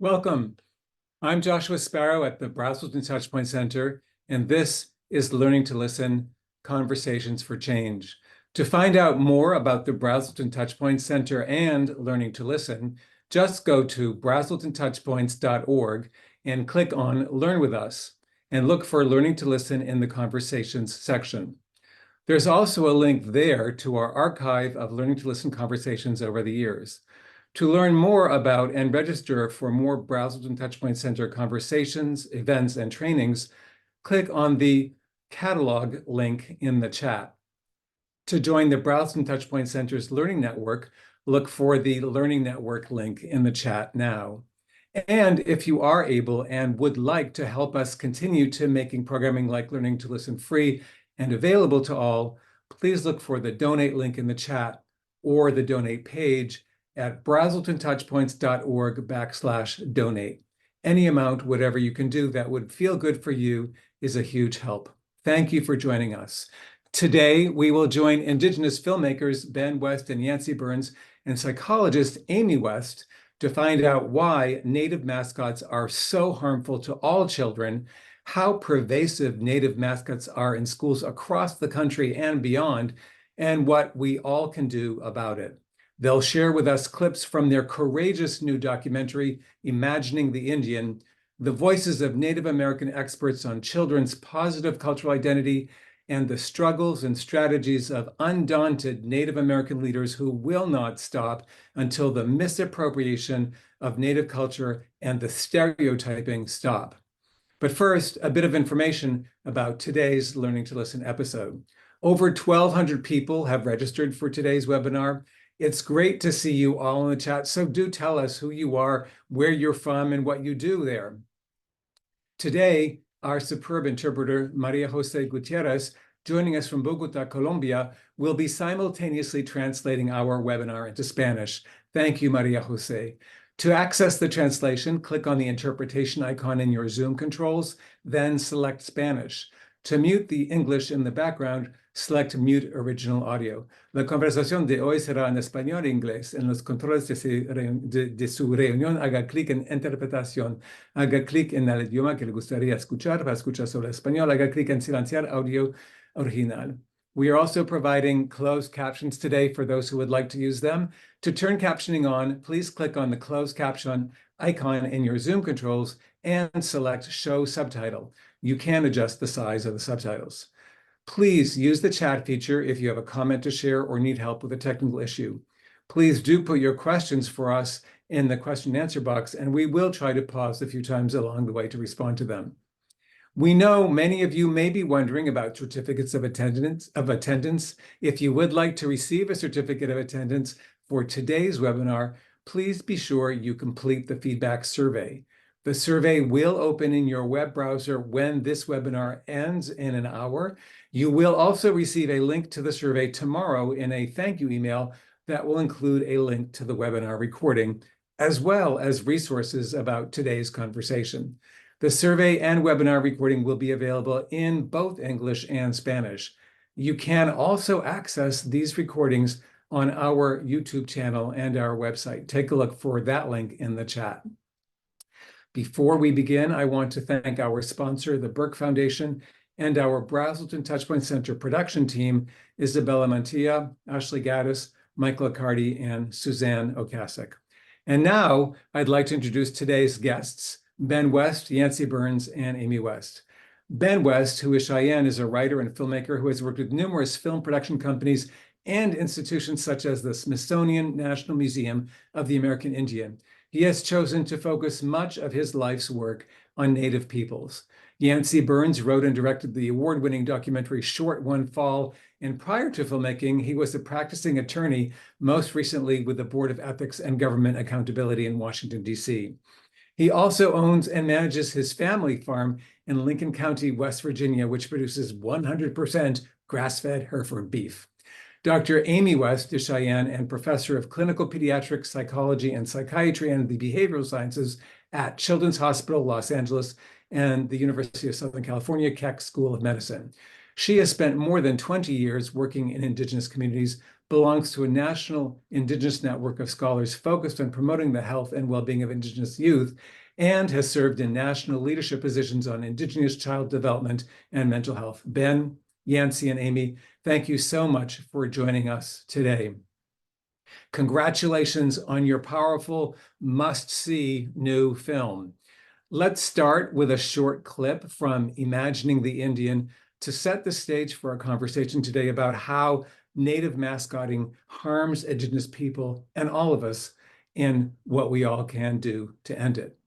Welcome. I'm Joshua Sparrow at the Brazelton Touchpoint Center, and this is Learning to Listen: Conversations for Change. To find out more about the Brazelton Touchpoint Center and Learning to Listen, just go to brazeltontouchpoints.org and click on Learn with Us, and look for Learning to Listen in the Conversations section. There's also a link there to our archive of Learning to Listen conversations over the years. To learn more about and register for more Brazelton Touchpoint Center conversations, events, and trainings, click on the catalog link in the chat. To join the Brazelton Touchpoint Center's Learning Network, look for the Learning Network link in the chat now. And if you are able and would like to help us continue to making programming like Learning to Listen free and available to all, please look for the donate link in the chat or the donate page at brazeltontouchpoints.org/donate. Any amount, whatever you can do that would feel good for you, is a huge help. Thank you for joining us. Today, we will join Indigenous filmmakers Ben West and Yancey Burns and psychologist Amy West to find out why Native mascots are so harmful to all children, how pervasive Native mascots are in schools across the country and beyond, and what we all can do about it. They'll share with us clips from their courageous new documentary, Imagining the Indian, the voices of Native American experts on children's positive cultural identity, and the struggles and strategies of undaunted Native American leaders who will not stop until the misappropriation of Native culture and the stereotyping stop. But first, a bit of information about today's Learning to Listen episode. Over 1,200 people have registered for today's webinar. It's great to see you all in the chat, so do tell us who you are, where you're from, and what you do there. Today, our superb interpreter, Maria Jose Gutierrez, joining us from Bogota, Colombia, will be simultaneously translating our webinar into Spanish. Thank you, Maria Jose. To access the translation, click on the interpretation icon in your Zoom controls, then select Spanish. To mute the English in the background, select Mute Original Audio. La conversación de hoy será en español e inglés. En los controles de su reunión, haga clic en Interpretación. Haga clic en el idioma que le gustaría escuchar. Para escuchar solo español, haga clic en Silenciar Audio Original. We are also providing closed captions today for those who would like to use them. To turn captioning on, please click on the closed caption icon in your Zoom controls and select Show Subtitle. You can adjust the size of the subtitles. Please use the chat feature if you have a comment to share or need help with a technical issue. Please do put your questions for us in the question and answer box, and we will try to pause a few times along the way to respond to them. We know many of you may be wondering about certificates of attendance. If you would like to receive a certificate of attendance for today's webinar, please be sure you complete the feedback survey. The survey will open in your web browser when this webinar ends in an hour. You will also receive a link to the survey tomorrow in a thank you email that will include a link to the webinar recording, as well as resources about today's conversation. The survey and webinar recording will be available in both English and Spanish. You can also access these recordings on our YouTube channel and our website. Take a look for that link in the chat. Before we begin, I want to thank our sponsor, the Burke Foundation, and our Brazelton Touchpoint Center production team, Isabella Mantilla, Ashley Gaddis, Michael Accardi, and Suzanne Okasik. And now I'd like to introduce today's guests, Ben West, Yancey Burns, and Amy West. Ben West, who is Cheyenne, is a writer and filmmaker who has worked with numerous film production companies and institutions such as the Smithsonian National Museum of the American Indian. He has chosen to focus much of his life's work on Native peoples. Yancey Burns wrote and directed the award-winning documentary Short One Fall, and prior to filmmaking, he was a practicing attorney, most recently with the Board of Ethics and Government Accountability in Washington, D.C. He also owns and manages his family farm in Lincoln County, West Virginia, which produces 100% grass-fed Hereford beef. Dr. Amy West is Cheyenne and professor of clinical pediatrics, psychology, and psychiatry and the behavioral sciences at Children's Hospital, Los Angeles, and the University of Southern California Keck School of Medicine. She has spent more than 20 years working in Indigenous communities, belongs to a national Indigenous network of scholars focused on promoting the health and well-being of Indigenous youth, and has served in national leadership positions on Indigenous child development and mental health. Ben, Yancey, and Amy, thank you so much for joining us today. Congratulations on your powerful, must-see new film. Let's start with a short clip from Imagining the Indian to set the stage for our conversation today about how Native mascoting harms Indigenous people and all of us, and what we all can do to end it.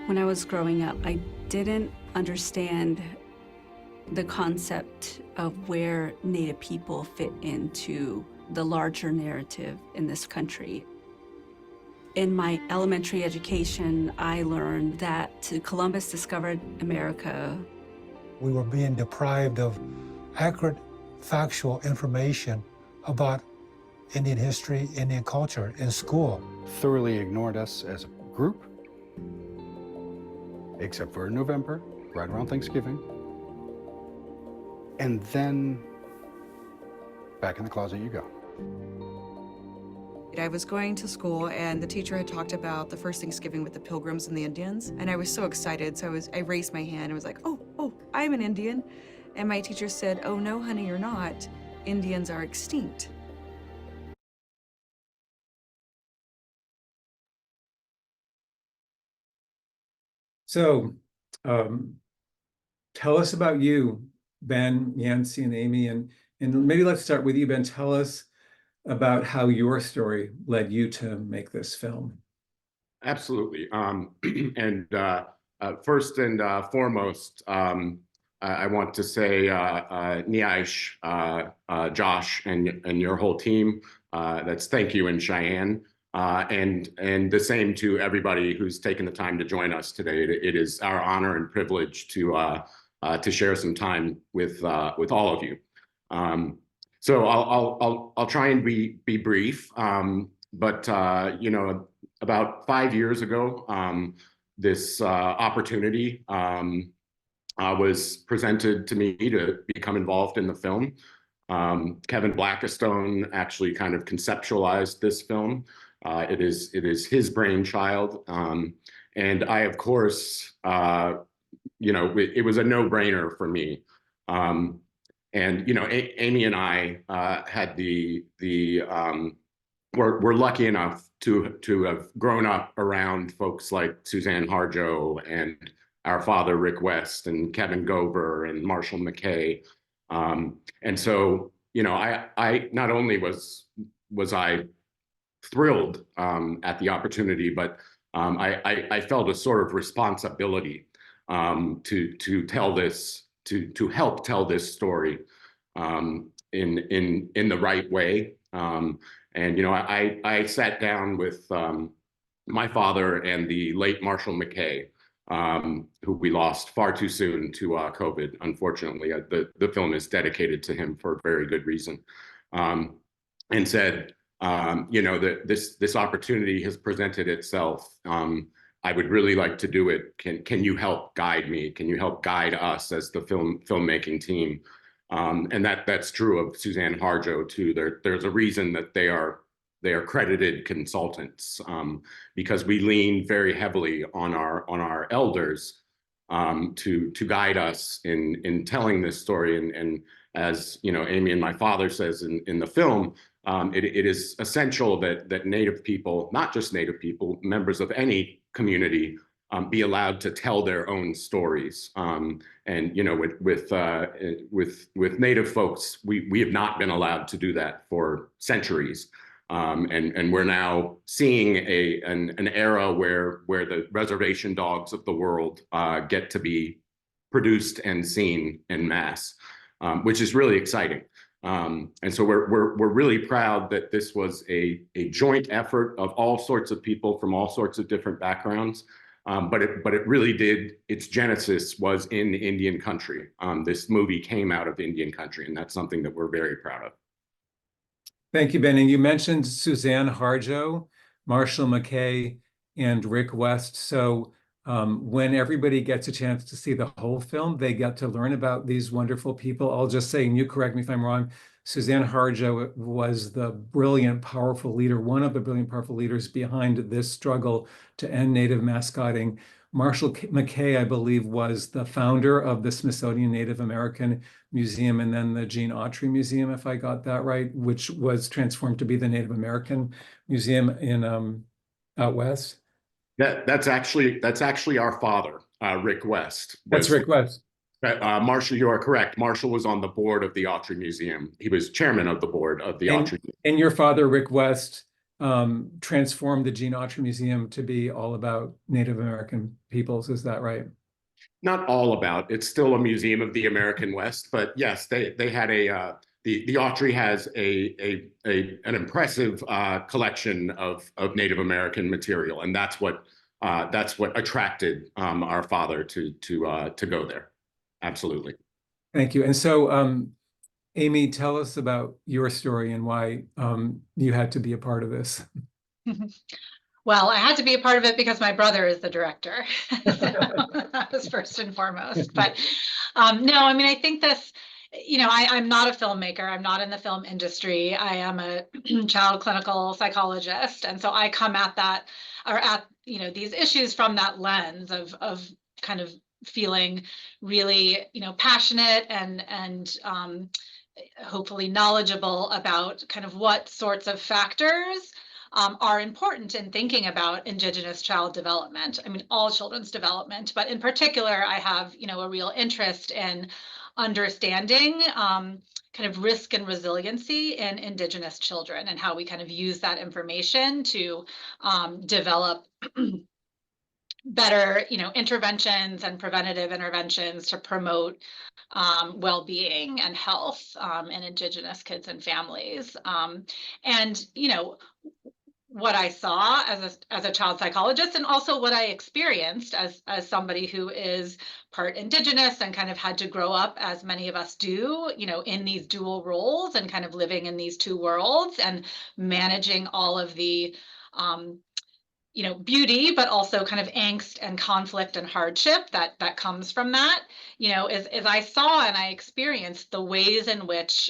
When I was growing up, I didn't understand the concept of where Native people fit into the larger narrative in this country. In my elementary education, I learned that Columbus discovered America. We were being deprived of accurate, factual information about Indian history, Indian culture in school. Thoroughly ignored us as a group, except for November, right around Thanksgiving. And then back in the closet you go. I was going to school and the teacher had talked about the first Thanksgiving with the Pilgrims and the Indians, and I was so excited, so I raised my hand and was like, oh, I'm an Indian. And my teacher said, oh no, honey, you're not. Indians are extinct. So tell us about you, Ben, Yancey, and Amy, and maybe let's start with you, Ben. Tell us about how your story led you to make this film. Absolutely. First and foremost, I want to say, Niaish, Josh, and your whole team, that's thank you in Cheyenne. And the same to everybody who's taken the time to join us today. It is our honor and privilege to share some time with all of you. So I'll try and be brief, but you know, about 5 years ago, this opportunity was presented to me to become involved in the film. Kevin Blackistone actually kind of conceptualized this film. It is his brainchild, and I, of course, you know, it was a no-brainer for me. And you know, Amy and I had we're lucky enough to have grown up around folks like Suzanne Harjo and our father Rick West and Kevin Gober and Marshall McKay. And so, you know, I not only was I thrilled at the opportunity, but I felt a sort of responsibility to tell this, to help tell this story in the right way. And you know, I sat down with my father and the late Marshall McKay, who we lost far too soon to COVID. Unfortunately, the film is dedicated to him for a very good reason, and said, you know, that this opportunity has presented itself. I would really like to do it. Can you help guide me? Can you help guide us as the filmmaking team? And that's true of Suzanne Harjo too. There's a reason that they are credited consultants, because we lean very heavily on our elders to guide us in telling this story. And as you know, Amy and my father says in the film, it is essential that Native people, not just Native people, members of any community, be allowed to tell their own stories. And you know, with Native folks, we have not been allowed to do that for centuries. And we're now seeing an era where the reservation dogs of the world get to be produced and seen en masse, which is really exciting. And so we're really proud that this was a joint effort of all sorts of people from all sorts of different backgrounds. But it really did, its genesis was in Indian country. This movie came out of Indian country, and that's something that we're very proud of. Thank you, Ben. And you mentioned Suzanne Harjo, Marshall McKay, and Rick West. So when everybody gets a chance to see the whole film, they get to learn about these wonderful people. I'll just say, and you correct me if I'm wrong, Suzanne Harjo was the brilliant, powerful leader, one of the brilliant, powerful leaders behind this struggle to end Native mascoting. Marshall McKay, I believe, was the founder of the Smithsonian Native American Museum and then the Gene Autry Museum, if I got that right, which was transformed to be the Native American Museum in out west. That's actually our father, Rick West. That's Rick West. Marshall, you are correct. Marshall was on the board of the Autry Museum. He was chairman of the board of the Autry Museum. And your father, Rick West, transformed the Gene Autry Museum to be all about Native American peoples. Is that right? Not all about. It's still a museum of the American West, but yes, they had the Autry has an impressive collection of Native American material, and that's what attracted our father to go there. Absolutely. Thank you. And so, Amy, tell us about your story and why you had to be a part of this. Well, I had to be a part of it because my brother is the director. So that was first and foremost. But no, I mean, I think this, I'm not a filmmaker. I'm not in the film industry. I am a child clinical psychologist. And so I come at that, or at, these issues from that lens of kind of feeling really, passionate and hopefully knowledgeable about kind of what sorts of factors are important in thinking about Indigenous child development. I mean, all children's development, but in particular, I have, a real interest in understanding kind of risk and resiliency in Indigenous children and how we kind of use that information to develop better, interventions and preventative interventions to promote well-being and health in Indigenous kids and families. And, what I saw as a child psychologist, and also what I experienced as somebody who is part Indigenous and kind of had to grow up, as many of us do, in these dual roles and kind of living in these two worlds and managing all of the beauty, but also kind of angst and conflict and hardship that comes from that, as I saw and I experienced the ways in which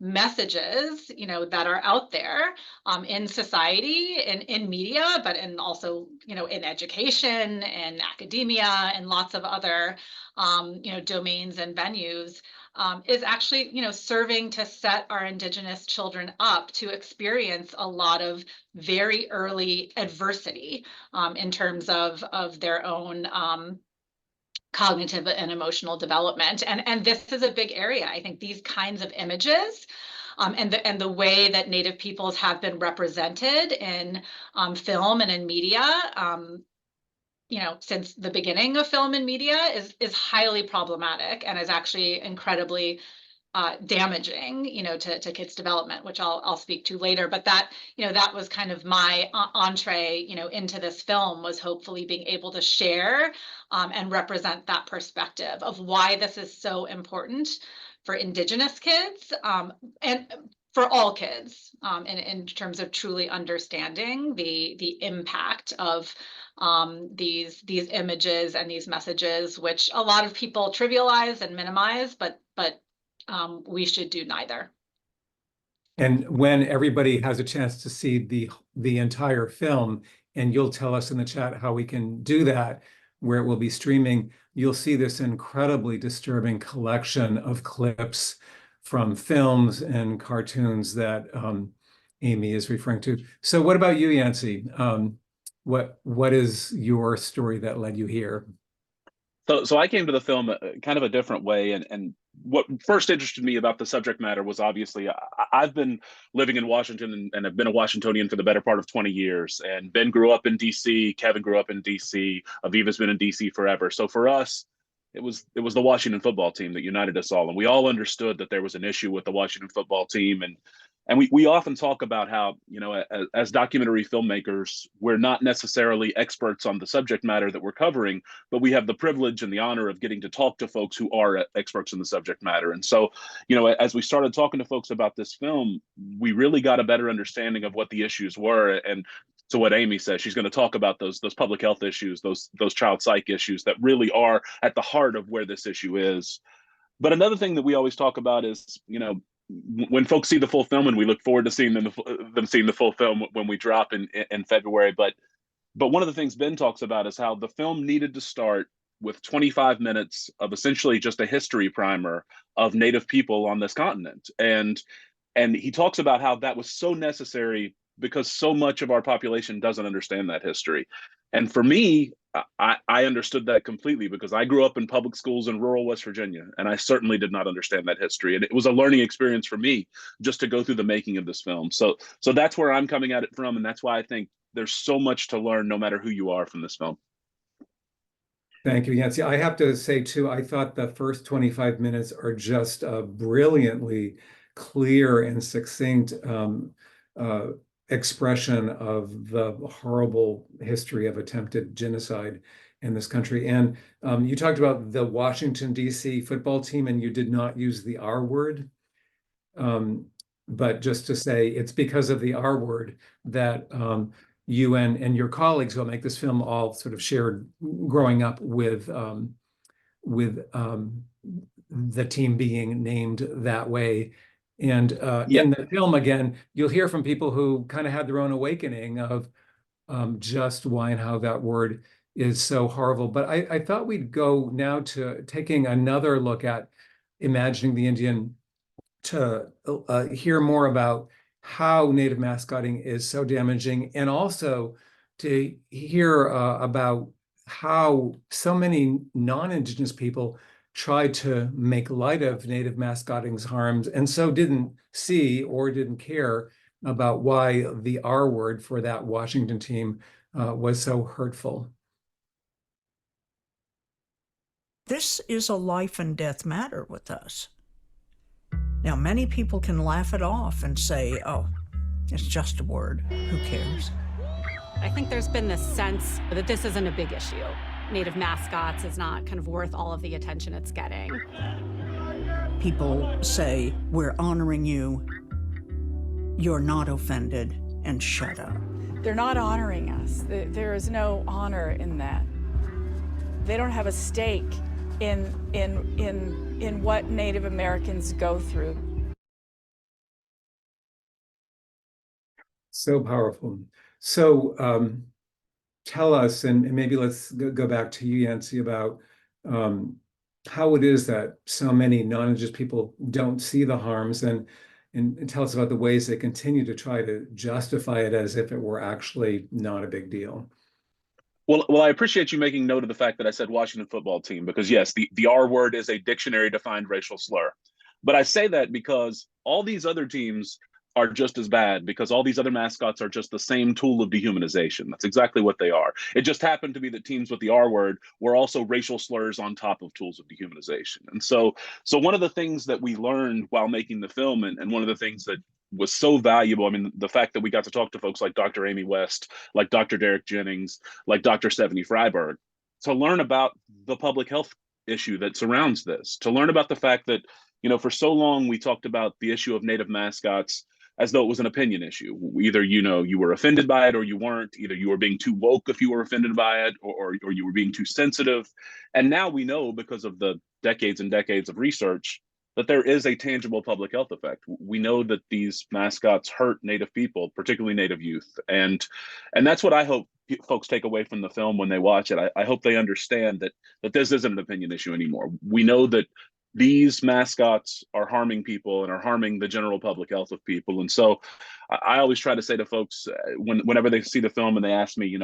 messages, that are out there in society, in media, but in also, in education and academia and lots of other, domains and venues, is actually, serving to set our Indigenous children up to experience a lot of very early adversity in terms of their own cognitive and emotional development. And this is a big area. I think these kinds of images and the way that Native peoples have been represented in film and in media, since the beginning of film and media is highly problematic and is actually incredibly damaging, to kids' development, which I'll speak to later. But that, that was kind of my entree, into this film, was hopefully being able to share and represent that perspective of why this is so important for Indigenous kids and for all kids in terms of truly understanding the impact of these images and these messages, which a lot of people trivialize and minimize, but we should do neither. And when everybody has a chance to see the entire film, and you'll tell us in the chat how we can do that, where it will be streaming, you'll see this incredibly disturbing collection of clips from films and cartoons that Amy is referring to. So what about you, Yancey? What is your story that led you here? So I came to the film kind of a different way, and what first interested me about the subject matter was obviously I've been living in Washington and have been a Washingtonian for the better part of 20 years. And Ben grew up in DC, Kevin grew up in DC, Aviva's been in DC forever. So for us, it was the Washington football team that united us all, and we all understood that there was an issue with the Washington football team. And we often talk about how, as documentary filmmakers, we're not necessarily experts on the subject matter that we're covering, but we have the privilege and the honor of getting to talk to folks who are experts in the subject matter. And so, as we started talking to folks about this film, we really got a better understanding of what the issues were. And so what Amy says, she's going to talk about those public health issues, those child psych issues that really are at the heart of where this issue is. But another thing that we always talk about is, when folks see the full film, and we look forward to seeing them seeing the full film when we drop in February. But one of the things Ben talks about is how the film needed to start with 25 minutes of essentially just a history primer of Native people on this continent. And he talks about how that was so necessary because so much of our population doesn't understand that history. And for me, I understood that completely because I grew up in public schools in rural West Virginia, and I certainly did not understand that history. And it was a learning experience for me just to go through the making of this film. So that's where I'm coming at it from, and that's why I think there's so much to learn no matter who you are from this film. Thank you, Yancey. I have to say, too, I thought the first 25 minutes are just brilliantly clear and succinct expression of the horrible history of attempted genocide in this country. And you talked about the Washington, D.C. football team, and you did not use the R word. But just to say, it's because of the R word that you and your colleagues who will make this film all sort of shared growing up with the team being named that way. And in the film, again, you'll hear from people who kind of had their own awakening of just why and how that word is so horrible. But I thought we'd go now to taking another look at imagining the Indian to hear more about how Native mascoting is so damaging, and also to hear about how so many non-Indigenous people tried to make light of Native mascoting's harms and so didn't see or didn't care about why the R word for that Washington team was so hurtful. This is a life and death matter with us. Now, many people can laugh it off and say, oh, it's just a word, who cares? I think there's been this sense that this isn't a big issue. Native mascots is not kind of worth all of the attention it's getting. People say, we're honoring you, you're not offended, and shut up. They're not honoring us. There is no honor in that. They don't have a stake in what Native Americans go through. So powerful. So tell us, and maybe let's go back to you, Yancey, about how it is that so many non-Indigenous people don't see the harms, and tell us about the ways they continue to try to justify it as if it were actually not a big deal. Well, I appreciate you making note of the fact that I said Washington football team, because yes, the R word is a dictionary defined racial slur. But I say that because all these other teams are just as bad, because all these other mascots are just the same tool of dehumanization. That's exactly what they are. It just happened to be that teams with the R word were also racial slurs on top of tools of dehumanization. And so one of the things that we learned while making the film, and one of the things that was so valuable, I mean, the fact that we got to talk to folks like Dr. Amy West, like Dr. Derek Jennings, like Dr. Stephanie Freiberg, to learn about the public health issue that surrounds this, to learn about the fact that, for so long we talked about the issue of Native mascots as though it was an opinion issue. Either, you were offended by it or you weren't. Either you were being too woke if you were offended by it, or you were being too sensitive. And now we know, because of the decades and decades of research, that there is a tangible public health effect. We know that these mascots hurt Native people, particularly Native youth. And that's what I hope folks take away from the film when they watch it. I hope they understand that this isn't an opinion issue anymore. We know that these mascots are harming people and are harming the general public health of people. And so I always try to say to folks, whenever they see the film and they ask me,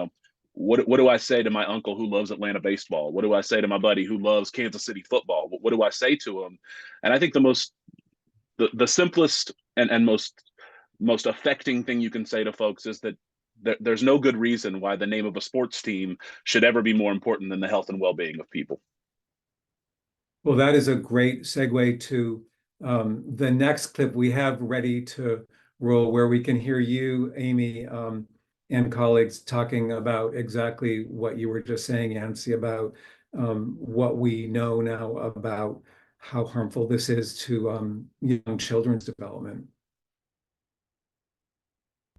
what do I say to my uncle who loves Atlanta baseball? What do I say to my buddy who loves Kansas City football? What do I say to him? And I think the simplest and most affecting thing you can say to folks is that there's no good reason why the name of a sports team should ever be more important than the health and well-being of people. Well, that is a great segue to the next clip we have ready to roll, where we can hear you, Amy, and colleagues talking about exactly what you were just saying, Yancey, about what we know now about how harmful this is to young children's development.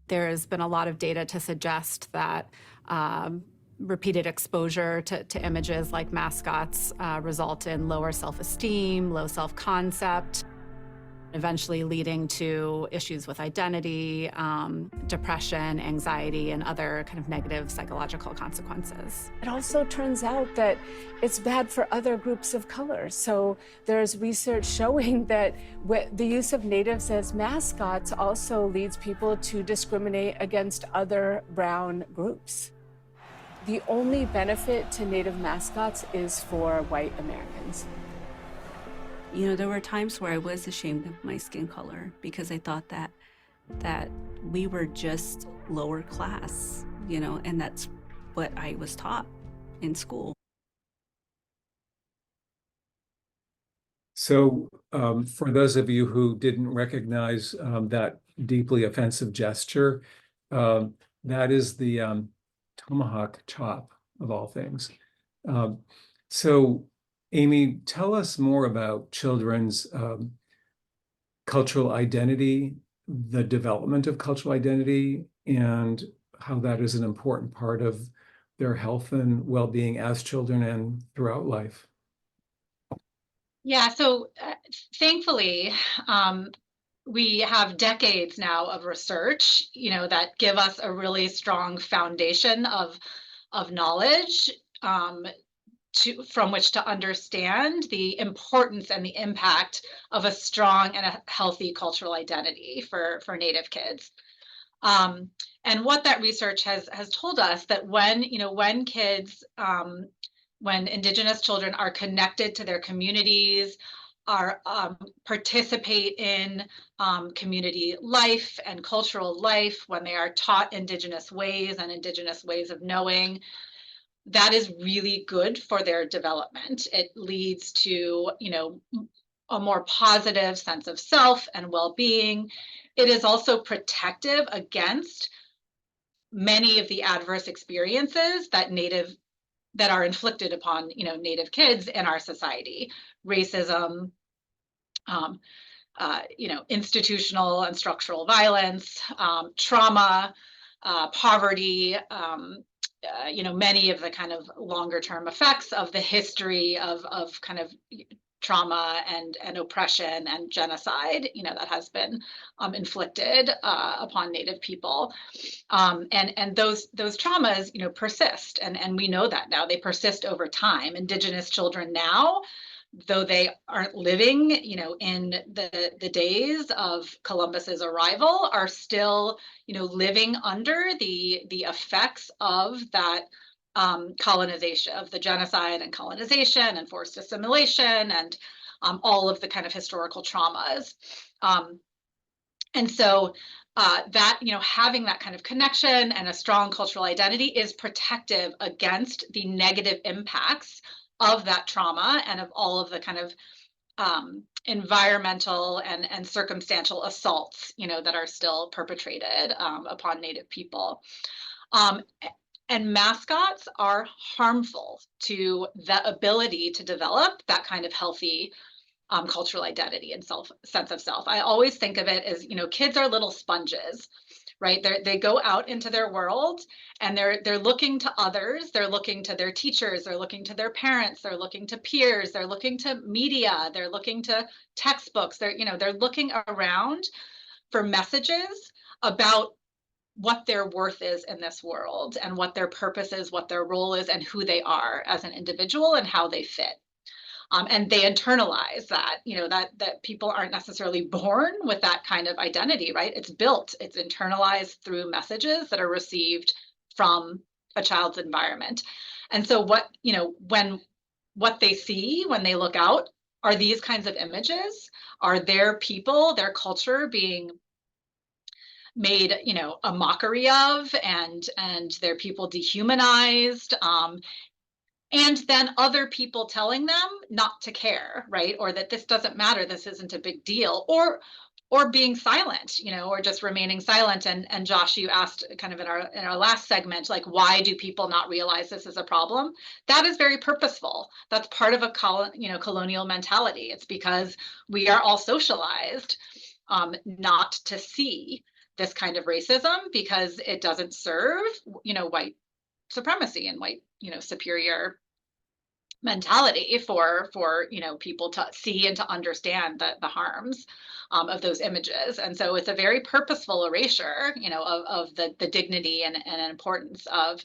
There has been a lot of data to suggest that repeated exposure to images like mascots result in lower self-esteem, low self-concept. eventually leading to issues with identity, depression, anxiety, and other kind of negative psychological consequences. It also turns out that it's bad for other groups of color. So there's research showing that the use of natives as mascots also leads people to discriminate against other brown groups. The only benefit to native mascots is for white Americans. You know, there were times where I was ashamed of my skin color because I thought that we were just lower class, you know, and that's what I was taught in school. So for those of you who didn't recognize that deeply offensive gesture, that is the tomahawk chop of all things. So Amy, tell us more about children's cultural identity, the development of cultural identity, and how that is an important part of their health and well-being as children and throughout life. Yeah, so thankfully, we have decades now of research, you know, that give us a really strong foundation of knowledge from which to understand the importance and the impact of a strong and a healthy cultural identity for Native kids. And what that research has told us that when kids, when Indigenous children are connected to their communities, are participate in community life and cultural life, when they are taught Indigenous ways and Indigenous ways of knowing, that is really good for their development. It leads to, you know, a more positive sense of self and well-being. It is also protective against many of the adverse experiences that are inflicted upon, you know, Native kids in our society: racism, you know, institutional and structural violence, trauma, poverty, you know, many of the kind of longer term effects of the history of kind of trauma and oppression and genocide, you know, that has been inflicted upon Native people. And those traumas, you know, persist. And we know that now. They persist over time. Indigenous children now, though they aren't living, you know, in the days of Columbus's arrival, are still, you know, living under the effects of that colonization, of the genocide and colonization and forced assimilation and all of the kind of historical traumas. And so that, you know, having that kind of connection and a strong cultural identity is protective against the negative impacts of that trauma and of all of the kind of environmental and circumstantial assaults, you know, that are still perpetrated upon Native people. And mascots are harmful to the ability to develop that kind of healthy cultural identity and sense of self. I always think of it as, you know, kids are little sponges, right? They go out into their world and they're looking to others, they're looking to their teachers, they're looking to their parents, they're looking to peers, they're looking to media, they're looking to textbooks, they're looking around for messages about what their worth is in this world and what their purpose is, what their role is, and who they are as an individual and how they fit. And they internalize that, you know, that people aren't necessarily born with that kind of identity, right? It's built, it's internalized through messages that are received from a child's environment. And so what they see when they look out are these kinds of images, are their people, their culture being made, you know, a mockery of, and their people dehumanized, and then other people telling them not to care, right? Or that this doesn't matter, this isn't a big deal, or being silent, you know, or just remaining silent. And Josh, you asked kind of in our last segment, like, why do people not realize this is a problem? That is very purposeful. That's part of a colonial mentality. It's because we are all socialized not to see this kind of racism because it doesn't serve, you know, white supremacy and white, you know, superior mentality for people to see and to understand the harms of those images. And so it's a very purposeful erasure, of the dignity and importance of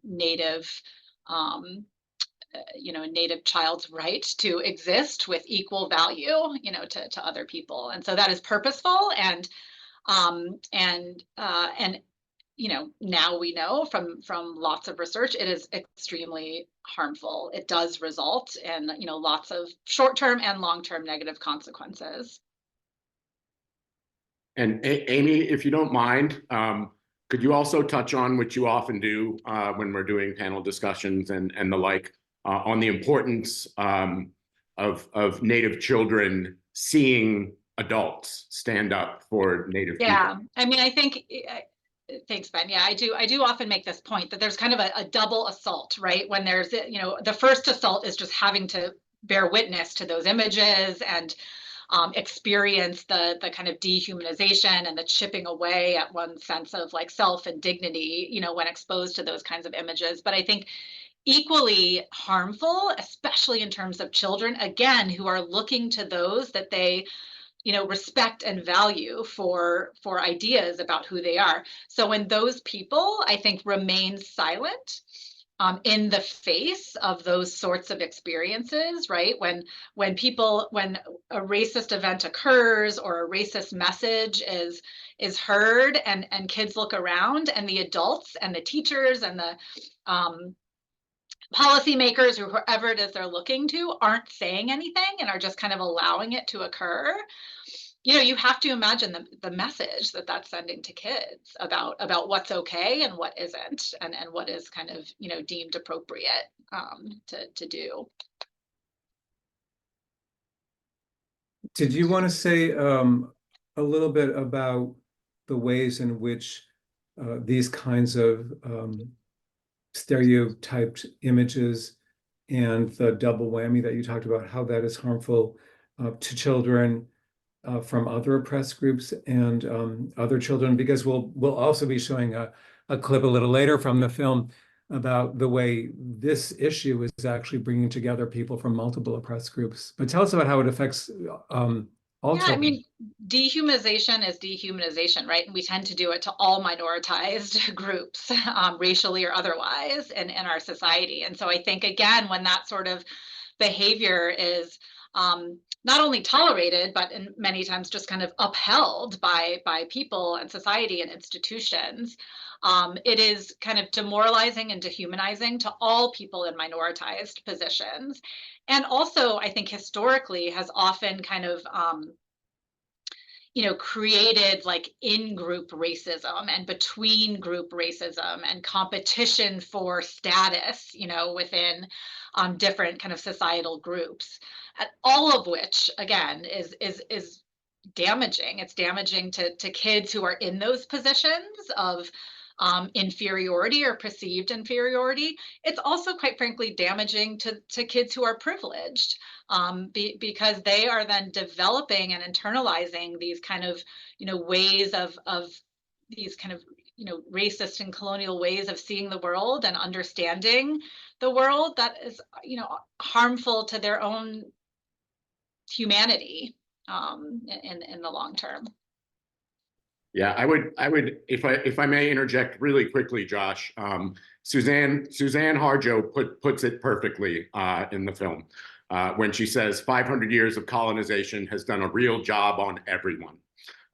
Native, a Native child's right to exist with equal value, to other people. And so that is purposeful, and now we know from lots of research, it is extremely harmful. It does result in, lots of short-term and long-term negative consequences. And Amy, if you don't mind, could you also touch on what you often do when we're doing panel discussions and the like, on the importance of Native children seeing adults stand up for Native people? Yeah, I mean, I think, thanks, Ben. Yeah, I do often make this point that there's kind of a double assault, right? When there's, the first assault is just having to bear witness to those images and experience the kind of dehumanization and the chipping away at one's sense of like self and dignity, when exposed to those kinds of images. But I think equally harmful, especially in terms of children, again, who are looking to those that they respect and value for ideas about who they are. So when those people, I think, remain silent in the face of those sorts of experiences, right? When a racist event occurs or a racist message is heard, and kids look around, and the adults and the teachers and the policymakers or whoever it is they're looking to aren't saying anything and are just kind of allowing it to occur, you have to imagine the message that that's sending to kids about what's okay and what isn't, and what is kind of, deemed appropriate to do. Did you want to say a little bit about the ways in which these kinds of stereotyped images and the double whammy that you talked about, how that is harmful to children from other oppressed groups and other children? Because we'll also be showing a clip a little later from the film about the way this issue is actually bringing together people from multiple oppressed groups. But tell us about how it affects all children. I mean, dehumanization is dehumanization, right? And we tend to do it to all minoritized groups, racially or otherwise, in our society. And so I think, again, when that sort of behavior is not only tolerated, but in many times just kind of upheld by people and society and institutions, it is kind of demoralizing and dehumanizing to all people in minoritized positions. And also, I think historically has often kind of created like in-group racism and between group racism and competition for status, within different kind of societal groups, and all of which, again, is damaging. It's damaging to kids who are in those positions of inferiority or perceived inferiority. It's also, quite frankly, damaging to kids who are privileged, because they are then developing and internalizing these kind of, ways of these kind of, racist and colonial ways of seeing the world and understanding the world that is, harmful to their own humanity in the long term. Yeah, I would, if I may interject really quickly, Josh. Suzanne Harjo puts it perfectly in the film when she says 500 years of colonization has done a real job on everyone,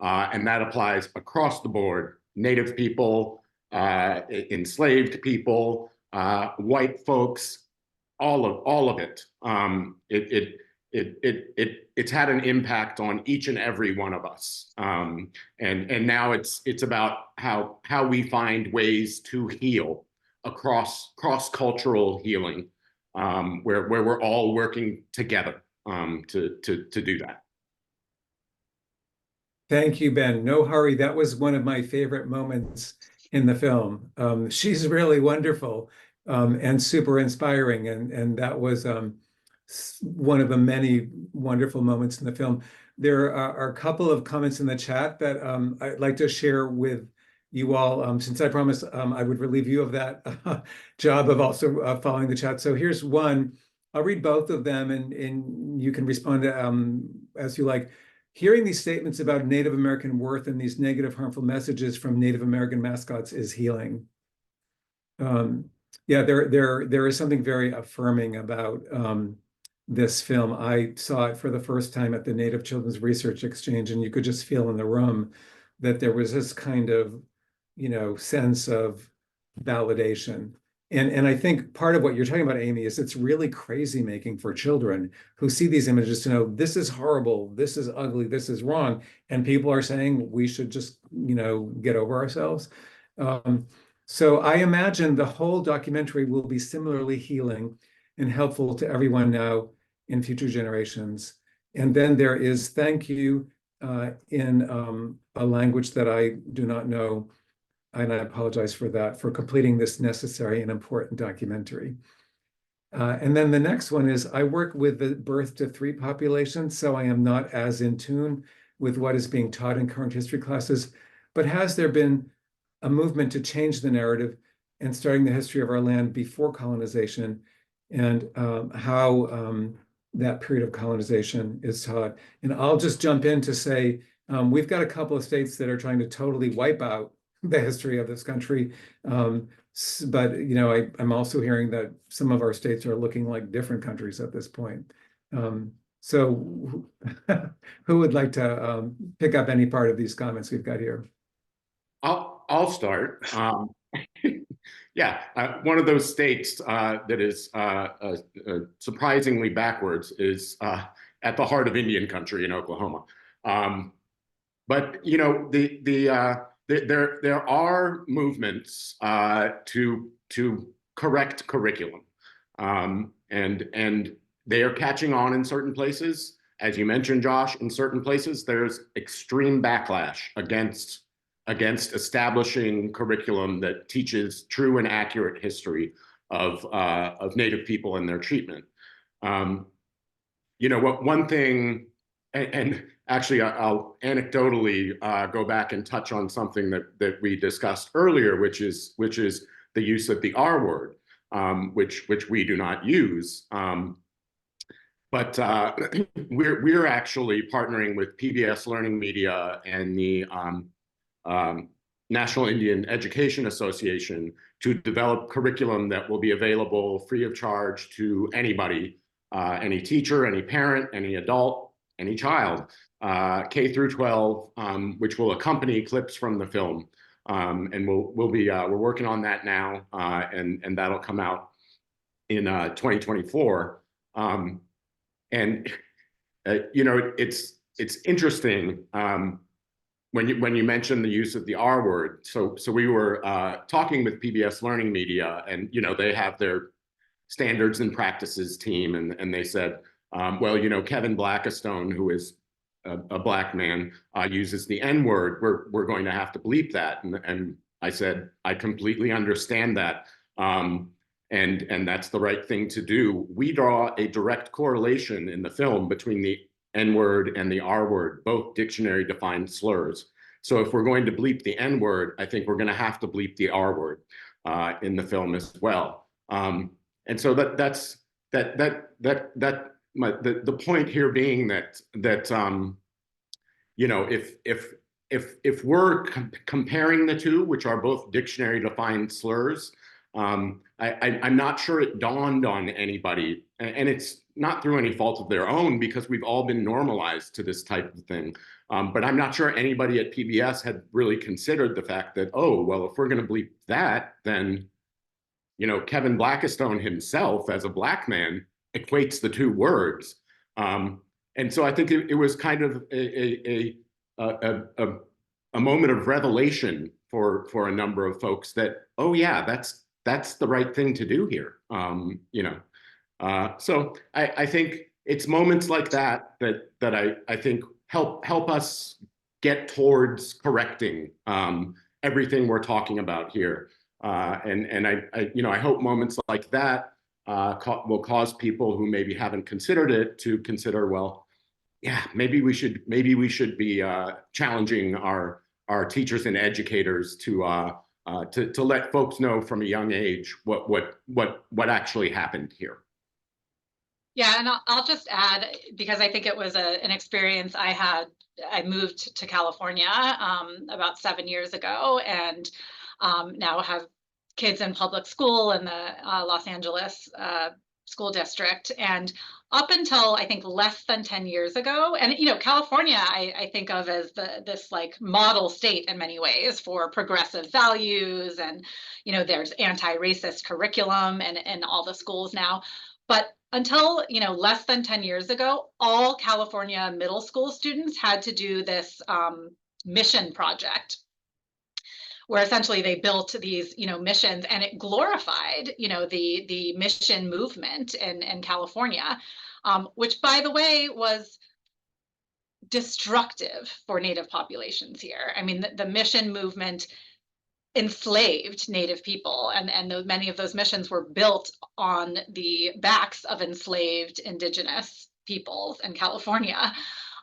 and that applies across the board: Native people, enslaved people, white folks, all of it. It's had an impact on each and every one of us, and now it's about how we find ways to heal cross-cultural healing, where we're all working together to do that. Thank you, Ben. No hurry. That was one of my favorite moments in the film. She's really wonderful and super inspiring, and that was one of the many wonderful moments in the film. There are a couple of comments in the chat that I'd like to share with you all, since I promised I would relieve you of that job of also following the chat. So here's one. I'll read both of them, and you can respond to, as you like. Hearing these statements about Native American worth and these negative, harmful messages from Native American mascots is healing. Yeah, there is something very affirming about this film. I saw it for the first time at the Native Children's Research Exchange, and you could just feel in the room that there was this kind of, sense of validation. And I think part of what you're talking about, Amy, is it's really crazy making for children who see these images to know this is horrible, this is ugly, this is wrong. And people are saying we should just, get over ourselves. So I imagine the whole documentary will be similarly healing and helpful to everyone now in future generations. And then there is thank you in a language that I do not know, and I apologize for that, for completing this necessary and important documentary. And then the next one is, I work with the birth to 3 population, so I am not as in tune with what is being taught in current history classes, but has there been a movement to change the narrative and starting the history of our land before colonization, and how that period of colonization is taught? And I'll just jump in to say, we've got a couple of states that are trying to totally wipe out the history of this country. But I'm also hearing that some of our states are looking like different countries at this point. So who would like to pick up any part of these comments we've got here? I'll start. Yeah, one of those states that is surprisingly backwards is at the heart of Indian country in Oklahoma. But there are movements to correct curriculum, and they are catching on in certain places. As you mentioned, Josh, in certain places there's extreme backlash against establishing curriculum that teaches true and accurate history of Native people and their treatment. One thing, and actually I'll anecdotally go back and touch on something that we discussed earlier, which is the use of the R word, which we do not use. But we're actually partnering with PBS Learning Media and the National Indian Education Association to develop curriculum that will be available free of charge to anybody, any teacher, any parent, any adult, any child, K through 12, which will accompany clips from the film. And we're working on that now, and that'll come out in 2024. It's interesting when you mentioned the use of the R word. So we were talking with PBS Learning Media, and they have their standards and practices team, and they said, well, Kevin Blackistone, who is a Black man, uses the N word. We're going to have to bleep that, and I said, I completely understand that, and that's the right thing to do. We draw a direct correlation in the film between the N word and the R word, both dictionary defined slurs. So if we're going to bleep the N word, I think we're going to have to bleep the R word in the film as well. And so the point here being that if we're comparing the two, which are both dictionary defined slurs, I'm not sure it dawned on anybody, and it's not through any fault of their own, because we've all been normalized to this type of thing. But I'm not sure anybody at PBS had really considered the fact that, oh, well, if we're going to bleep that, then, Kevin Blackistone himself, as a Black man, equates the two words. And so I think it was kind of a moment of revelation for a number of folks that, oh yeah, that's the right thing to do here. So I think it's moments like that I think help us get towards correcting everything we're talking about here. And I hope moments like that will cause people who maybe haven't considered it to consider, well, yeah, maybe we should be challenging our our teachers and educators to let folks know from a young age what actually happened here. Yeah, and I'll just add, because I think it was an experience I had. I moved to California about 7 years ago, and now have kids in public school in the Los Angeles school district. And up until I think less than 10 years ago, and California, I think of as this like model state in many ways for progressive values, and there's anti-racist curriculum in all the schools now. But until less than 10 years ago, all California middle school students had to do this mission project, where essentially they built these missions, and it glorified the mission movement in California, which, by the way, was destructive for Native populations here. I mean, the mission movement enslaved Native people, and many of those missions were built on the backs of enslaved Indigenous peoples in California,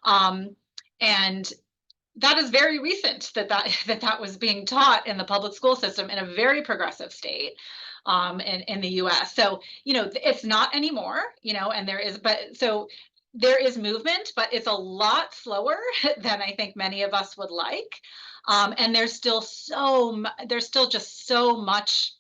and that is very recent that was being taught in the public school system in a very progressive state in the U.S. So it's not anymore, and there is movement, but it's a lot slower than I think many of us would like. And there's still just so much,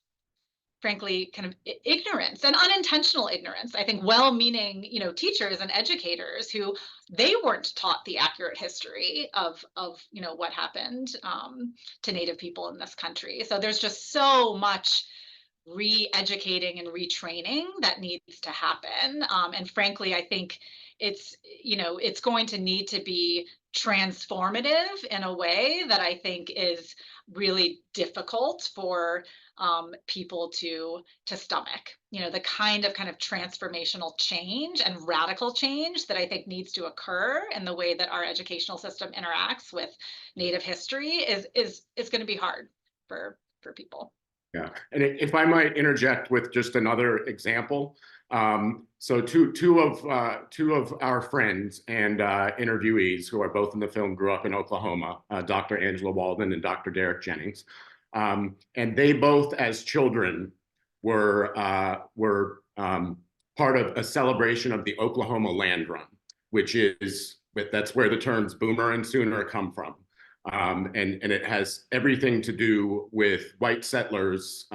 frankly, kind of ignorance and unintentional ignorance. I think well-meaning, teachers and educators who they weren't taught the accurate history of what happened to Native people in this country. So there's just so much re-educating and retraining that needs to happen. And frankly, I think it's going to need to be transformative in a way that I think is really difficult for people to stomach. The kind of transformational change and radical change that I think needs to occur in the way that our educational system interacts with Native history is going to be hard for people. Yeah, and if I might interject with just another example. So two of our friends and interviewees who are both in the film grew up in Oklahoma, Dr. Angela Walden and Dr. Derek Jennings. And they both, as children, were part of a celebration of the Oklahoma Land Run, that's where the terms boomer and sooner come from. And it has everything to do with white settlers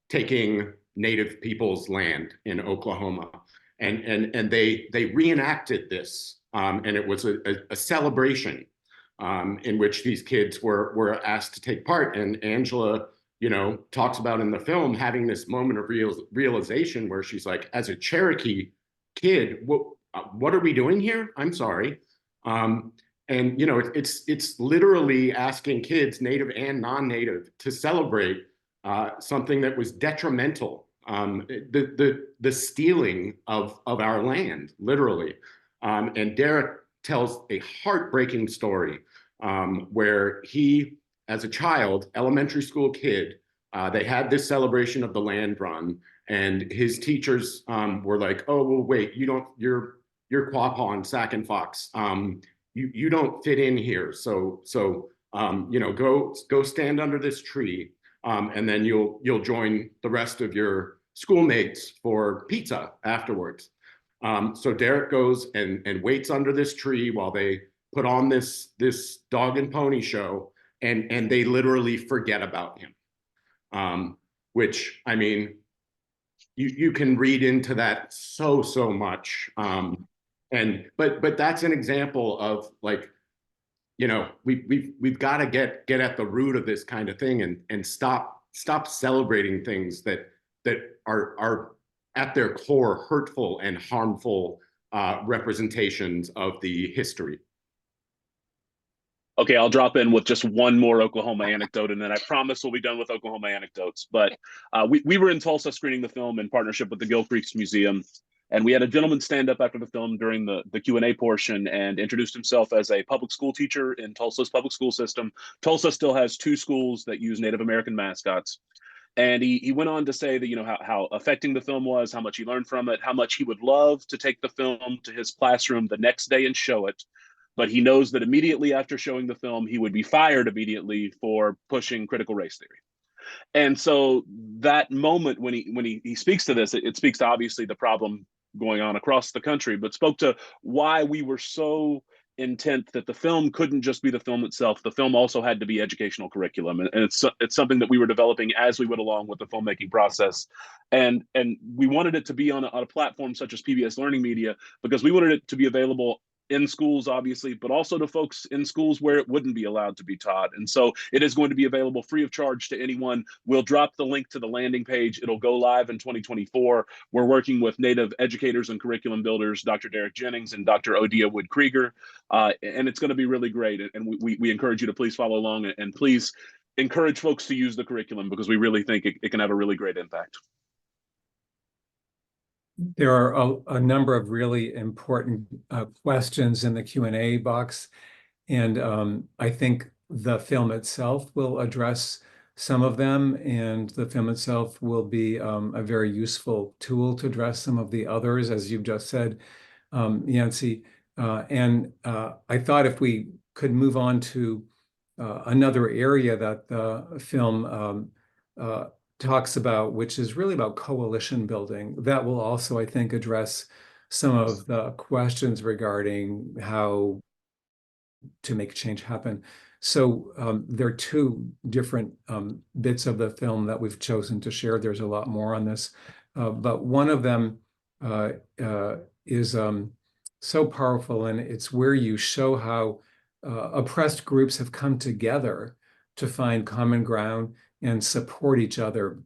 taking Native people's land in Oklahoma, and they reenacted this, and it was a celebration in which these kids were asked to take part. And Angela, talks about in the film having this moment of realization where she's like, as a Cherokee kid, what are we doing here? I'm sorry. And it's literally asking kids, Native and non-Native, to celebrate something that was detrimental, the stealing of our land, literally. And Derek tells a heartbreaking story where he, as a child, elementary school kid, they had this celebration of the land run, and his teachers were like, "Oh, well, wait, you're Quapaw, Sac and Fox. You don't fit in here. So go stand under this tree, and then you'll join the rest of your schoolmates for pizza afterwards." So Derek goes and waits under this tree while they put on this dog and pony show, and they literally forget about him. Which, I mean, you can read into that so much. But that's an example of, like, we've got to get at the root of this kind of thing and stop celebrating things that are at their core hurtful and harmful representations of the history. Okay, I'll drop in with just one more Oklahoma anecdote, and then I promise we'll be done with Oklahoma anecdotes. But we were in Tulsa screening the film in partnership with the Gill Creeks Museum, and we had a gentleman stand up after the film during the Q&A portion and introduced himself as a public school teacher in Tulsa's public school system. Tulsa still has 2 schools that use Native American mascots. And he went on to say that, how affecting the film was, how much he learned from it, how much he would love to take the film to his classroom the next day and show it. but he knows that immediately after showing the film, he would be fired immediately for pushing critical race theory. And so that moment when he speaks to this, it speaks to obviously the problem going on across the country, but spoke to why we were so intent that the film couldn't just be the film itself. The film also had to be educational curriculum, and it's something that we were developing as we went along with the filmmaking process, and we wanted it to be on a platform such as PBS Learning Media because we wanted it to be available in schools, obviously, but also to folks in schools where it wouldn't be allowed to be taught. And so it is going to be available free of charge to anyone. We'll drop the link to the landing page. It'll go live in 2024. We're working with Native educators and curriculum builders, Dr. Derek Jennings and Dr. Odia Wood-Krieger, and it's going to be really great. And we encourage you to please follow along and please encourage folks to use the curriculum because we really think it can have a really great impact. There are a number of really important questions in the Q&A box, and I think the film itself will address some of them, and the film itself will be a very useful tool to address some of the others, as you've just said, Yancey. And I thought if we could move on to another area that the film talks about, which is really about coalition building. That will also, I think, address some of the questions regarding how to make change happen. So there are two different bits of the film that we've chosen to share. There's a lot more on this, but one of them is so powerful, and it's where you show how oppressed groups have come together to find common ground and support each other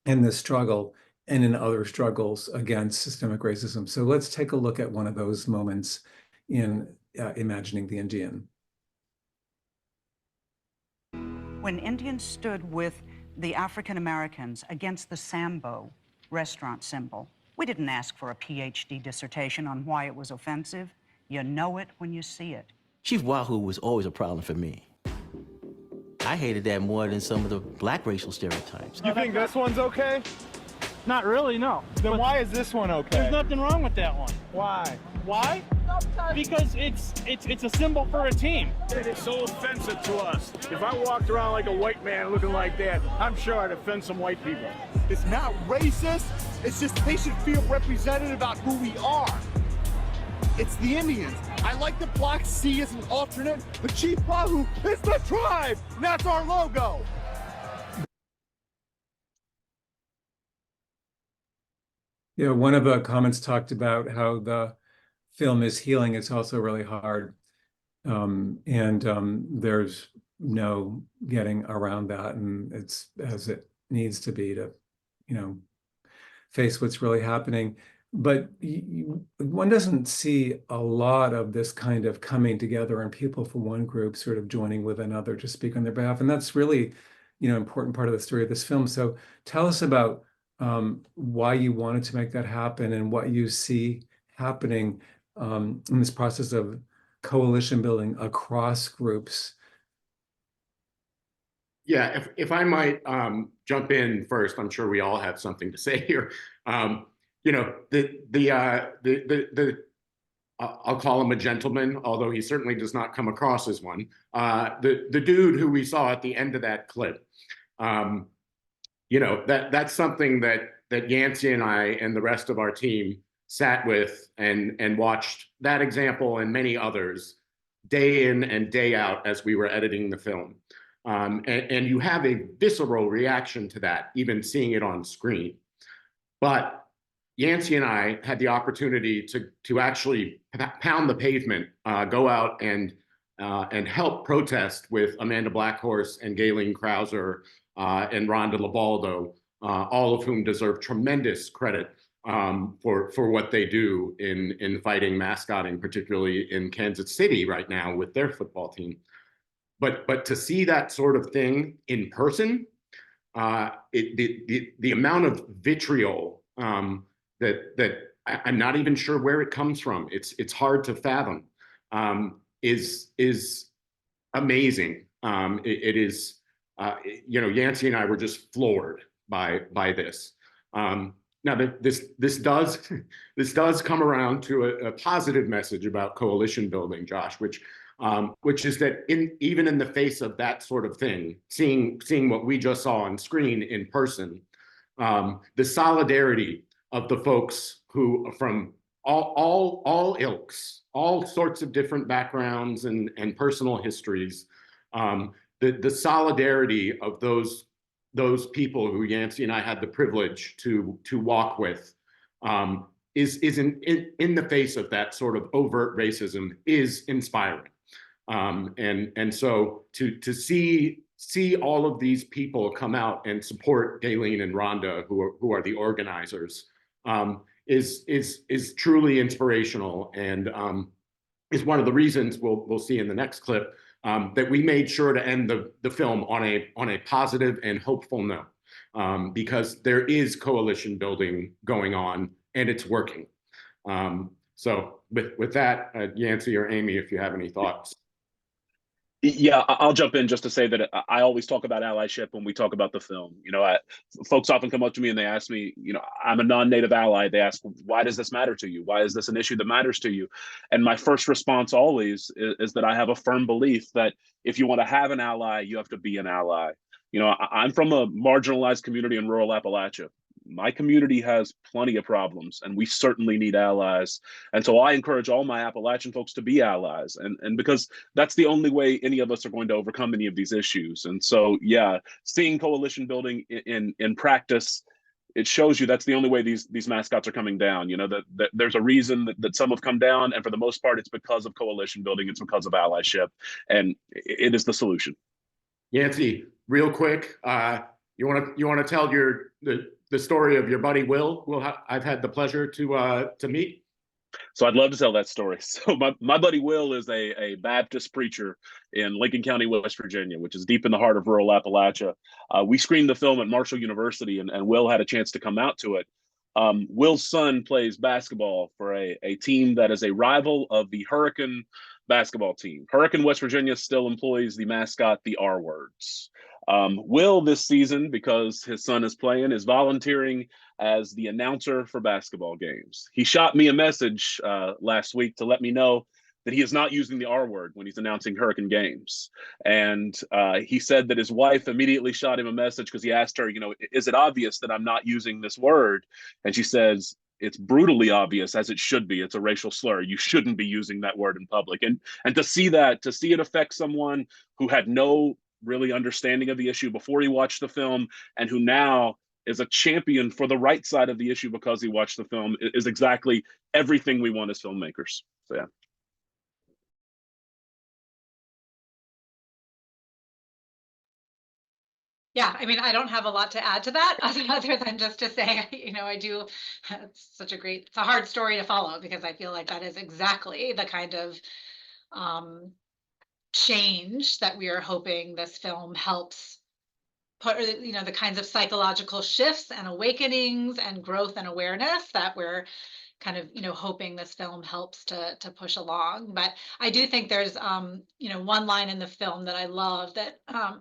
in this struggle and in other struggles against systemic racism. So let's take a look at one of those moments in Imagining the Indian. When Indians stood with the African Americans against the Sambo restaurant symbol, we didn't ask for a PhD dissertation on why it was offensive. You know it when you see it. Chief Wahoo was always a problem for me. I hated that more than some of the black racial stereotypes. You think this one's okay? Not really, no. Then why is this one okay? There's nothing wrong with that one. Why? Why? Because it's a symbol for a team. It is so offensive to us. If I walked around like a white man looking like that, I'm sure I'd offend some white people. It's not racist. It's just they should feel represented about who we are. It's the Indians. I like the block C as an alternate, but Chief Wahoo is the tribe. And that's our logo. Yeah, one of the comments talked about how the film is healing. It's also really hard. There's no getting around that. And it's as it needs to be to, face what's really happening. But one doesn't see a lot of this kind of coming together and people from one group sort of joining with another to speak on their behalf. And that's really, important part of the story of this film. So tell us about why you wanted to make that happen and what you see happening in this process of coalition building across groups. Yeah, if I might jump in first, I'm sure we all have something to say here. I'll call him a gentleman, although he certainly does not come across as one. The dude who we saw at the end of that clip, that's something that Yancey and I and the rest of our team sat with and watched that example and many others day in and day out as we were editing the film. And you have a visceral reaction to that, even seeing it on screen. But Yancey and I had the opportunity to actually pound the pavement, go out and help protest with Amanda Blackhorse and Gayleen Krauser and Rhonda Labaldo, all of whom deserve tremendous credit for what they do in fighting mascoting, particularly in Kansas City right now with their football team. But to see that sort of thing in person, the amount of vitriol that I'm not even sure where it comes from. It's hard to fathom. Is amazing. It is. Yancey and I were just floored by this. Now that this does come around to a positive message about coalition building, Josh, which is that even in the face of that sort of thing, seeing what we just saw on screen in person, the solidarity of the folks who from all ilks, all sorts of different backgrounds and personal histories, the solidarity of those people who Yancey and I had the privilege to walk with, is in the face of that sort of overt racism is inspiring. And so to see all of these people come out and support Daleen and Rhonda, who are the organizers, is truly inspirational, and is one of the reasons we'll see in the next clip that we made sure to end the film on a positive and hopeful note, because there is coalition building going on and it's working. So with that, Yancey or Amy, if you have any thoughts. Yeah, I'll jump in just to say that I always talk about allyship when we talk about the film. You know, folks often come up to me and they ask me, you know, I'm a non-native ally. They ask, why does this matter to you? Why is this an issue that matters to you? And my first response always is that I have a firm belief that if you want to have an ally, you have to be an ally. You know, I'm from a marginalized community in rural Appalachia. My community has plenty of problems, and we certainly need allies. And so I encourage all my Appalachian folks to be allies, and because that's the only way any of us are going to overcome any of these issues. And so, yeah, seeing coalition building in practice, it shows you that's the only way these mascots are coming down. You know, that there's a reason that some have come down, and for the most part, it's because of coalition building. It's because of allyship, and it is the solution. Yancey, real quick, you want to tell the story of your buddy Will, I've had the pleasure to meet? So I'd love to tell that story. So my buddy Will is a Baptist preacher in Lincoln County, West Virginia, which is deep in the heart of rural Appalachia. We screened the film at Marshall University, and Will had a chance to come out to it. Will's son plays basketball for a team that is a rival of the Hurricane basketball team. Hurricane West Virginia still employs the mascot, the R words. Will this season, because his son is playing, is volunteering as the announcer for basketball games. He shot me a message last week to let me know that he is not using the R word when he's announcing Hurricane games. And he said that his wife immediately shot him a message because he asked her, you know, is it obvious that I'm not using this word? And she says, it's brutally obvious, as it should be. It's a racial slur. You shouldn't be using that word in public. And to see it affect someone who had no really understanding of the issue before he watched the film, and who now is a champion for the right side of the issue because he watched the film, is exactly everything we want as filmmakers. So yeah. Yeah, I mean, I don't have a lot to add to that other than just to say, you know, it's a hard story to follow, because I feel like that is exactly the kind of change that we are hoping this film helps put, you know, the kinds of psychological shifts and awakenings and growth and awareness that we're kind of, you know, hoping this film helps to push along. But I do think there's, you know, one line in the film that I love that, I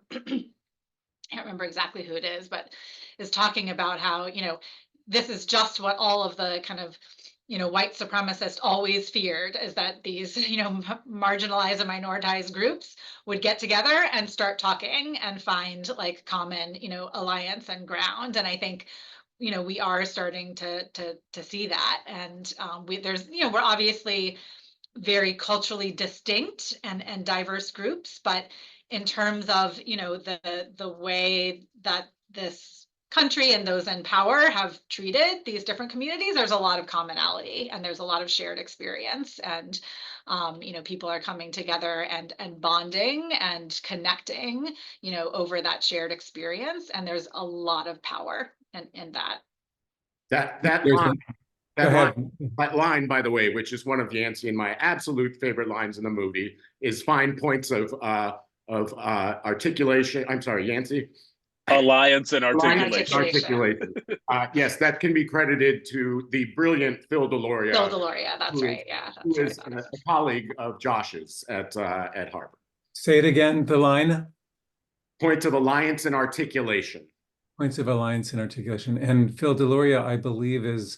can't remember exactly who it is, but is talking about how, you know, this is just what all of the kind of, you know, white supremacists always feared, is that these, you know, marginalized and minoritized groups would get together and start talking and find like common, you know, alliance and ground. And I think, you know, we are starting to see that. And there's, you know, we're obviously very culturally distinct and diverse groups, but in terms of, you know, the way that this country and those in power have treated these different communities, there's a lot of commonality and there's a lot of shared experience, and you know, people are coming together and bonding and connecting, you know, over that shared experience, and there's a lot of power in that. That line, by the way, which is one of Yancey and my absolute favorite lines in the movie, is fine points of articulation. I'm sorry, Yancey. Alliance and articulation. Yes, that can be credited to the brilliant Phil Deloria. Phil Deloria, that's right. Yeah, who is a colleague of Josh's at Harvard. Say it again, the line. Points of alliance and articulation. Points of alliance and articulation. And Phil Deloria, I believe, is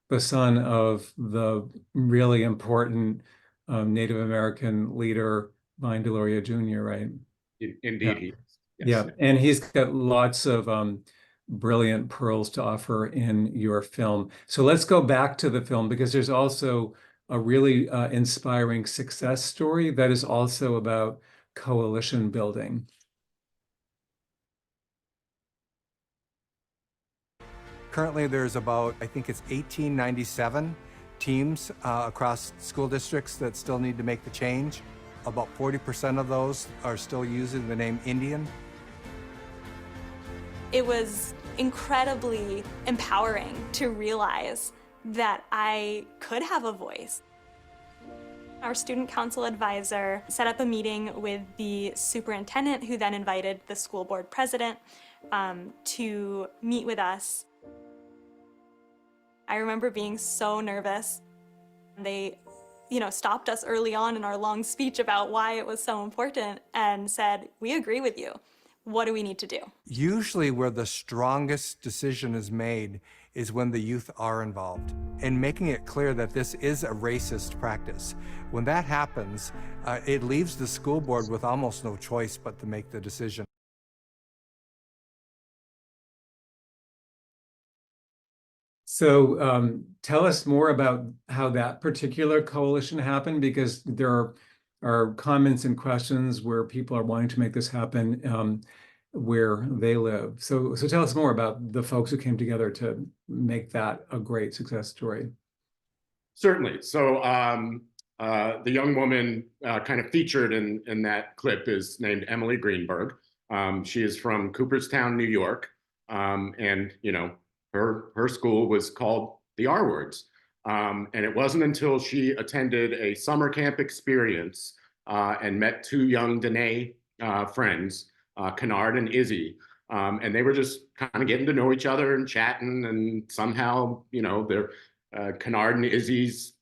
the son of the really important Native American leader, Vine Deloria Jr., right? Indeed, he is. Yes. Yeah, and he's got lots of brilliant pearls to offer in your film. So let's go back to the film, because there's also a really inspiring success story that is also about coalition building. Currently, there's about, I think it's 1897 teams across school districts that still need to make the change. About 40% of those are still using the name Indian. It was incredibly empowering to realize that I could have a voice. Our student council advisor set up a meeting with the superintendent, who then invited the school board president to meet with us. I remember being so nervous. They, stopped us early on in our long speech about why it was so important and said, "We agree with you. What do we need to do?" Usually where the strongest decision is made is when the youth are involved, and making it clear that this is a racist practice. When that happens, it leaves the school board with almost no choice but to make the decision. So tell us more about how that particular coalition happened, because there are comments and questions where people are wanting to make this happen where they live. So tell us more about the folks who came together to make that a great success story. Certainly. So the young woman kind of featured in that clip is named Emily Greenberg. She is from Cooperstown, New York. And, her school was called the R Words. And it wasn't until she attended a summer camp experience and met two young Dene friends, Kennard and Izzy. And they were just kind of getting to know each other and chatting. And somehow, their Kennard and Izzy's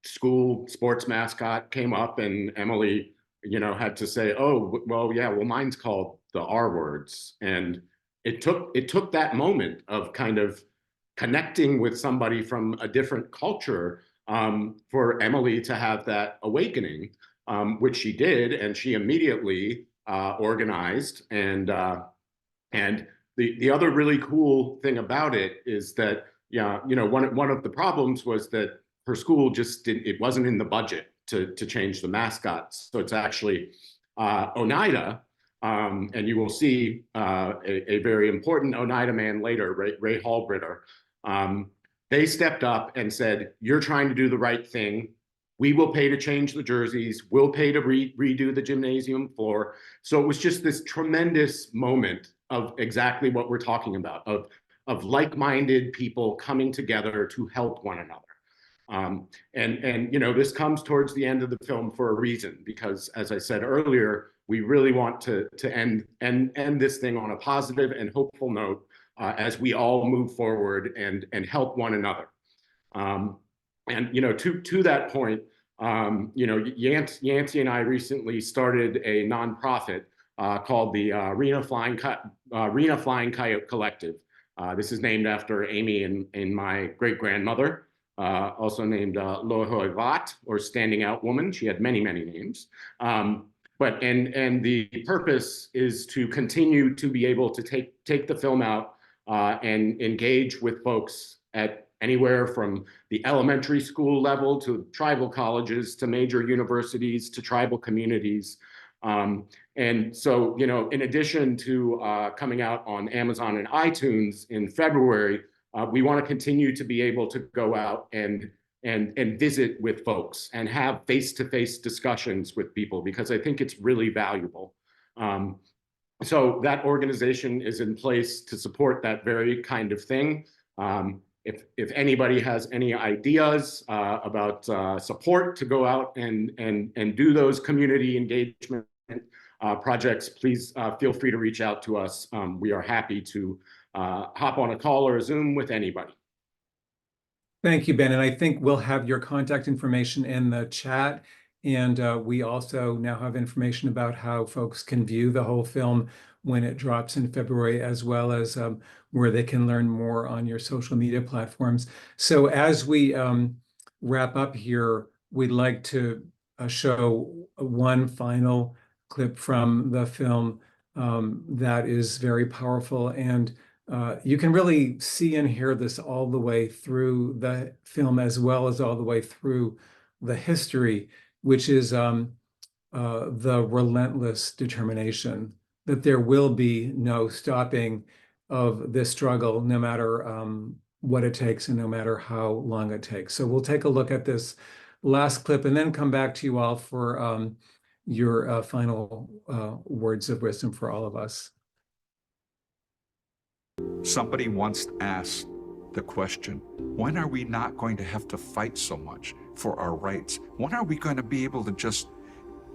school sports mascot came up, and Emily, had to say, "Oh, well, yeah, well, mine's called the R Words." And it took that moment of kind of connecting with somebody from a different culture for Emily to have that awakening, which she did, and she immediately organized. And the other really cool thing about it is that one of the problems was that her school just it wasn't in the budget to change the mascots. So it's actually Oneida. And you will see a very important Oneida man later, Ray Hallbritter. They stepped up and said, "You're trying to do the right thing. We will pay to change the jerseys. We'll pay to redo the gymnasium floor." So it was just this tremendous moment of exactly what we're talking about, of like-minded people coming together to help one another. And this comes towards the end of the film for a reason, because as I said earlier, we really want to end this thing on a positive and hopeful note as we all move forward and help one another. And to that point, Yancey and I recently started a nonprofit called the Rena Flying Coyote Collective. This is named after Amy and my great-grandmother, also named Lohoi Vat, or Standing Out Woman. She had many, many names. But the purpose is to continue to be able to take the film out and engage with folks at anywhere from the elementary school level to tribal colleges to major universities to tribal communities. And so, in addition to coming out on Amazon and iTunes in February, we want to continue to be able to go out and visit with folks and have face-to-face discussions with people, because I think it's really valuable. So that organization is in place to support that very kind of thing. If anybody has any ideas about support to go out and do those community engagement projects, please feel free to reach out to us. We are happy to hop on a call or a Zoom with anybody. Thank you, Ben. And I think we'll have your contact information in the chat. And we also now have information about how folks can view the whole film when it drops in February, as well as where they can learn more on your social media platforms. So as we wrap up here, we'd like to show one final clip from the film that is very powerful. And you can really see and hear this all the way through the film, as well as all the way through the history, which is the relentless determination that there will be no stopping of this struggle, no matter what it takes and no matter how long it takes. So we'll take a look at this last clip and then come back to you all for your final words of wisdom for all of us. Somebody once asked the question, when are we not going to have to fight so much for our rights? When are we going to be able to just,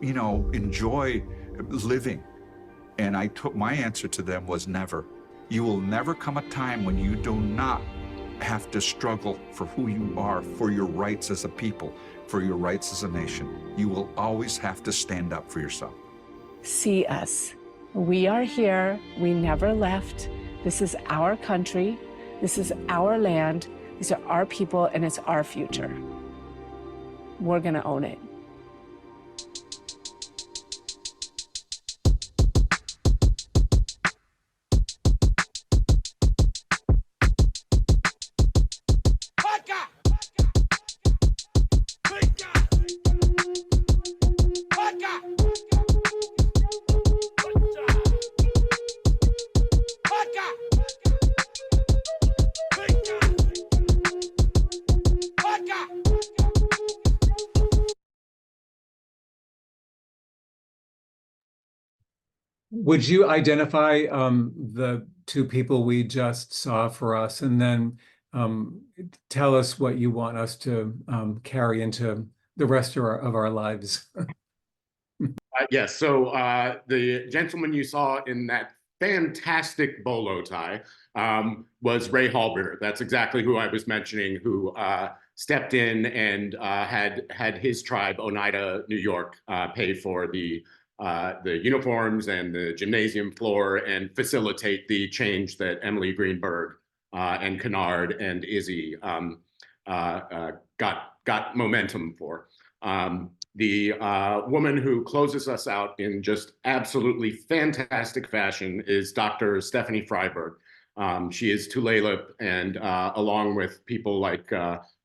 enjoy living? And my answer to them was never. You will never come a time when you do not have to struggle for who you are, for your rights as a people, for your rights as a nation. You will always have to stand up for yourself. See us. We are here. We never left. This is our country. This is our land. These are our people, and it's our future. We're going to own it. Would you identify the two people we just saw for us, and then tell us what you want us to carry into the rest of our lives? Yes, so the gentleman you saw in that fantastic bolo tie was Ray Halberter. That's exactly who I was mentioning, who stepped in and had his tribe, Oneida, New York, pay for the uniforms and the gymnasium floor and facilitate the change that Emily Greenberg and Kennard and Izzy got momentum for. The woman who closes us out in just absolutely fantastic fashion is Dr. Stephanie Freiberg. She is Tulalip, and along with people like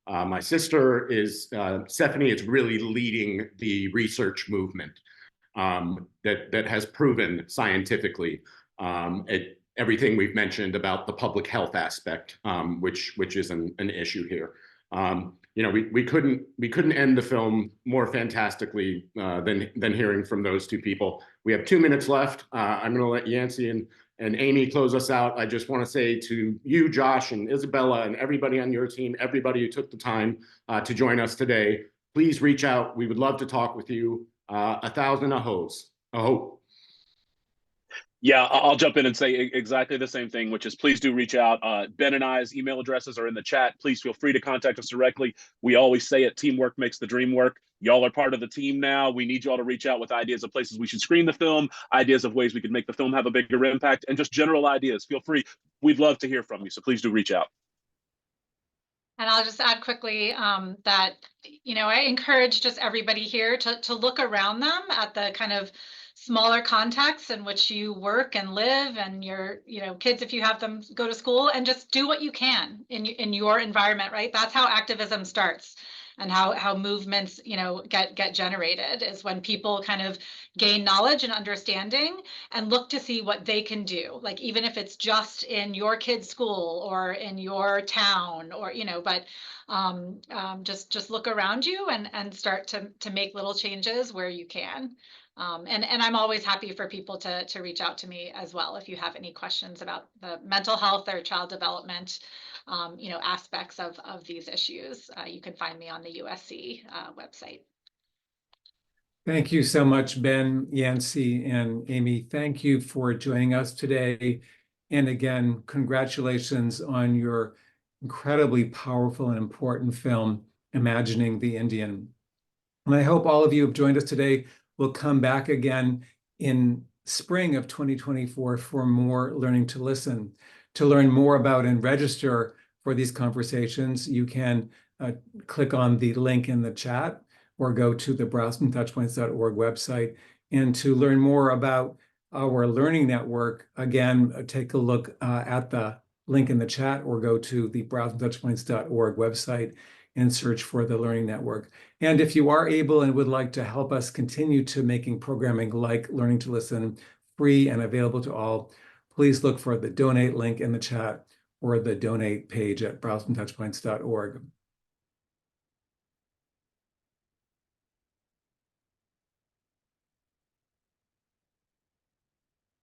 my sister, Stephanie is really leading the research movement that has proven scientifically everything we've mentioned about the public health aspect, which is an issue here. We couldn't end the film more fantastically than hearing from those two people. We have 2 minutes left. I'm going to let Yancey and Amy close us out. I just want to say to you, Josh, and Isabella, and everybody on your team, everybody who took the time to join us today, please reach out. We would love to talk with you. 1,000 ahos. Aho. Yeah, I'll jump in and say exactly the same thing, which is please do reach out. Ben and I's email addresses are in the chat. Please feel free to contact us directly. We always say it, teamwork makes the dream work. Y'all are part of the team now. We need y'all to reach out with ideas of places we should screen the film, ideas of ways we could make the film have a bigger impact, and just general ideas. Feel free. We'd love to hear from you, so please do reach out. And I'll just add quickly that, I encourage just everybody here to look around them at the kind of smaller contexts in which you work and live, and your, kids, if you have them go to school, and just do what you can in your environment, right? That's how activism starts. And how movements, get generated is when people kind of gain knowledge and understanding and look to see what they can do. Like, even if it's just in your kid's school or in your town, or but just look around you and start to make little changes where you can. And I'm always happy for people to reach out to me as well if you have any questions about the mental health or child development aspects of these issues. You can find me on the USC website. Thank you so much, Ben, Yancey, and Amy. Thank you for joining us today. And again, congratulations on your incredibly powerful and important film, Imagining the Indian. And I hope all of you who have joined us today will come back again in spring of 2024 for more Learning to Listen. To learn more about and register for these conversations, you can click on the link in the chat or go to the browsfromtouchpoints.org website. And to learn more about our learning network, again, take a look at the link in the chat or go to the browsfromtouchpoints.org website and search for the Learning Network. And if you are able and would like to help us continue to making programming like Learning to Listen free and available to all, please look for the donate link in the chat or the donate page at browsfromtouchpoints.org.